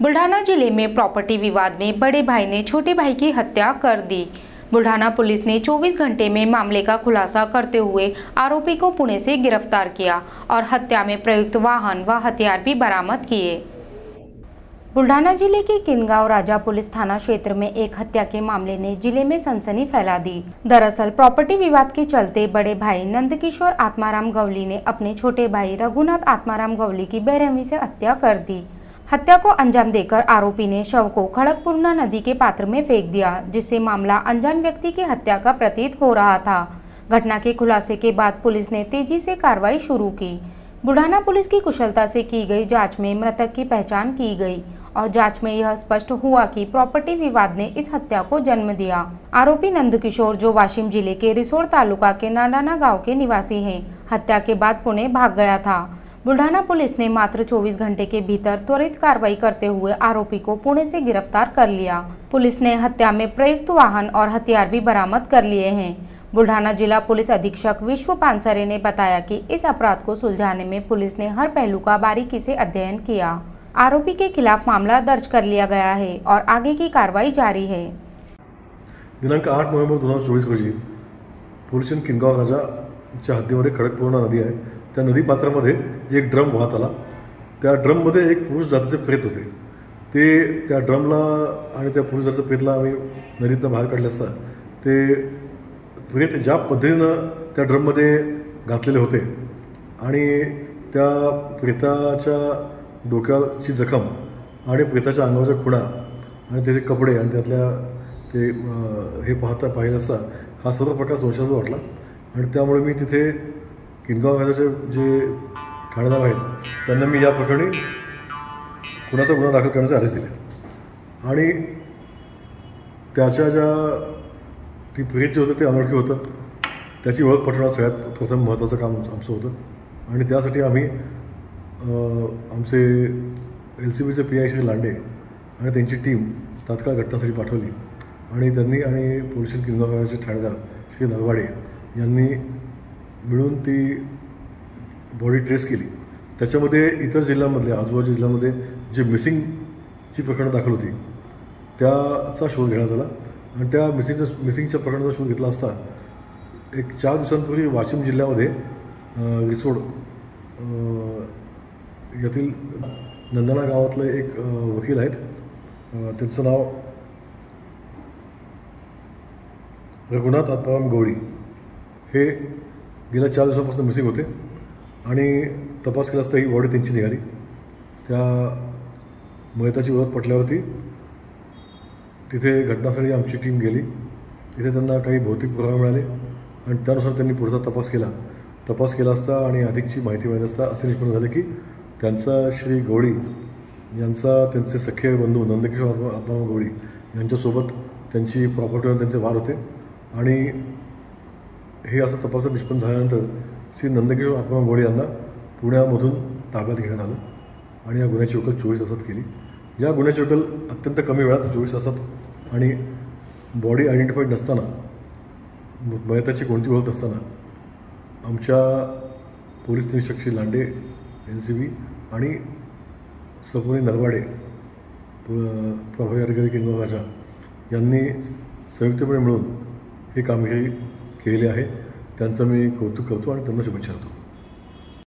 बुल्ढाना जिले में प्रॉपर्टी विवाद में बड़े भाई ने छोटे भाई की हत्या कर दी। बुल्ढाना पुलिस ने 24 घंटे में मामले का खुलासा करते हुए आरोपी को पुणे से गिरफ्तार किया और हत्या में प्रयुक्त वाहन व हथियार भी बरामद किए। बुल्ढाना जिले के किनगांव राजा पुलिस थाना क्षेत्र में एक हत्या के मामले ने जिले में सनसनी फैला दी। दरअसल प्रॉपर्टी विवाद के चलते बड़े भाई नंदकिशोर आत्माराम गवली ने अपने छोटे भाई रघुनाथ आत्माराम गवली की बेरहमी से हत्या कर दी। हत्या को अंजाम देकर आरोपी ने शव को खड़गपुरना नदी के पात्र में फेंक दिया, जिससे मामला अनजान व्यक्ति की हत्या का प्रतीत हो रहा था। घटना के खुलासे के बाद पुलिस ने तेजी से कार्रवाई शुरू की। बुल्ढाना पुलिस की कुशलता से की गई जांच में मृतक की पहचान की गई और जांच में यह स्पष्ट हुआ कि प्रॉपर्टी विवाद ने इस हत्या को जन्म दिया। आरोपी नंदकिशोर, जो वाशिम जिले के रिसोड तालुका के नाडाना गांव के निवासी हैं, हत्या के बाद पुणे भाग गया था। बुल्ढाना पुलिस ने मात्र 24 घंटे के भीतर त्वरित कार्रवाई करते हुए आरोपी को पुणे से गिरफ्तार कर लिया। पुलिस ने हत्या में प्रयुक्त वाहन और हथियार भी बरामद कर लिए हैं। बुल्ढाना जिला पुलिस अधीक्षक विश्व पानसरे ने बताया कि इस अपराध को सुलझाने में पुलिस ने हर पहलू का बारीकी से अध्ययन किया। आरोपी के खिलाफ मामला दर्ज कर लिया गया है और आगे की कार्रवाई जारी है। दिनांक 8 नोव्हेंबर 2024 रोजी पोलिसांनी किनगाव राजाच्या हद्दीमध्ये खडकपूर्णा नदी आहे, त्या नदीपात्रामध्ये एक ड्रम वाहत आला। त्या ड्रममध्ये एक पुरुष जातीचे प्रेत होते। ते त्या ड्रमला आणि त्या पुरुष जातीच्या प्रेतला आम्ही नदीतून बाहेर काढले असता ते प्रेत ज्या पद्धतीनं त्या ड्रममध्ये घातलेले होते आणि त्या प्रेताच्या डोक्याची जखम आणि प्रेताच्या अंगावरच्या खुणा आणि त्याचे कपडे आणि त्यातल्या ते हे पाहिलं असता हा सर्व प्रकार संशयास्पद वाटला आणि त्यामुळे मी तिथे किनगाव राजाचे जे ठाणेदार आहेत त्यांना मी या प्रकरणी खुनाचा गुन्हा दाखल करण्याचे आदेश दिले आणि त्याच्या ज्या ती प्रेत जे होतं ते अनोळखी होतं, त्याची ओळख पटवणं सगळ्यात प्रथम महत्त्वाचं काम आमचं होतं आणि त्यासाठी आम्ही आमचे LCBचे PI श्री लांडे आणि त्यांची टीम तात्काळ घटनास्थळी पाठवली आणि त्यांनी आणि पोलीस किनगाव राजाचे ठाणेदार श्री नरवाडे यांनी मिळून ती बॉडी ट्रेस केली। त्याच्यामध्ये इतर जिल्ह्यांमधल्या आजूबाजूच्या जिल्ह्यांमध्ये जे मिसिंगची प्रकरणं दाखल होती त्याचा शोध घेण्यात आला आणि त्या मिसिंगच्या प्रकरणाचा शोध घेतला असता एक 4 दिवसांपूर्वी वाशिम जिल्ह्यामध्ये रिसोड यातील नंदना गावातले एक वकील आहेत, त्यांचं नाव रघुनाथ आत्माराम गवळी, हे गेल्या 4 दिवसांपासून मिसिंग होते आणि तपास केला असता ही बॉडी त्यांची निघाली। त्या मयताची ओळख पटल्यावरती तिथे घटनास्थळी आमची टीम गेली। तिथे त्यांना काही भौतिक पुरावे मिळाले आणि त्यानुसार त्यांनी पुढचा तपास केला असता आणि अधिकची माहिती मिळत असता असे निष्पन्न झाले की त्यांचा श्री गवळी यांचा त्यांचे सख्खे बंधू नंदकिशोर आत्माराम गवळी यांच्यासोबत त्यांची प्रॉपर्टीवर त्यांचे वाद होते आणि हे असं तपासात निष्पन्न झाल्यानंतर श्री नंदकिशोर आत्माराम गवळी यांना पुण्यामधून ताब्यात घेण्यात आलं आणि या गुन्ह्याची उकल 24 तासात केली। या गुन्ह्याची उकल अत्यंत कमी वेळात 24 तासात आणि बॉडी आयडेंटिफाईड नसताना, मयताची कोणती ओळख नसताना आमच्या पोलीस निरीक्षक श्री लांडे LCB आणि सपोनी नरवाडे प्रभारी अधिकारी किनगाव राजा यांनी संयुक्तपणे मिळून ही कामगिरी केलेली आहे। त्यांचं मी कौतुक करतो आणि त्यांना शुभेच्छा देतो।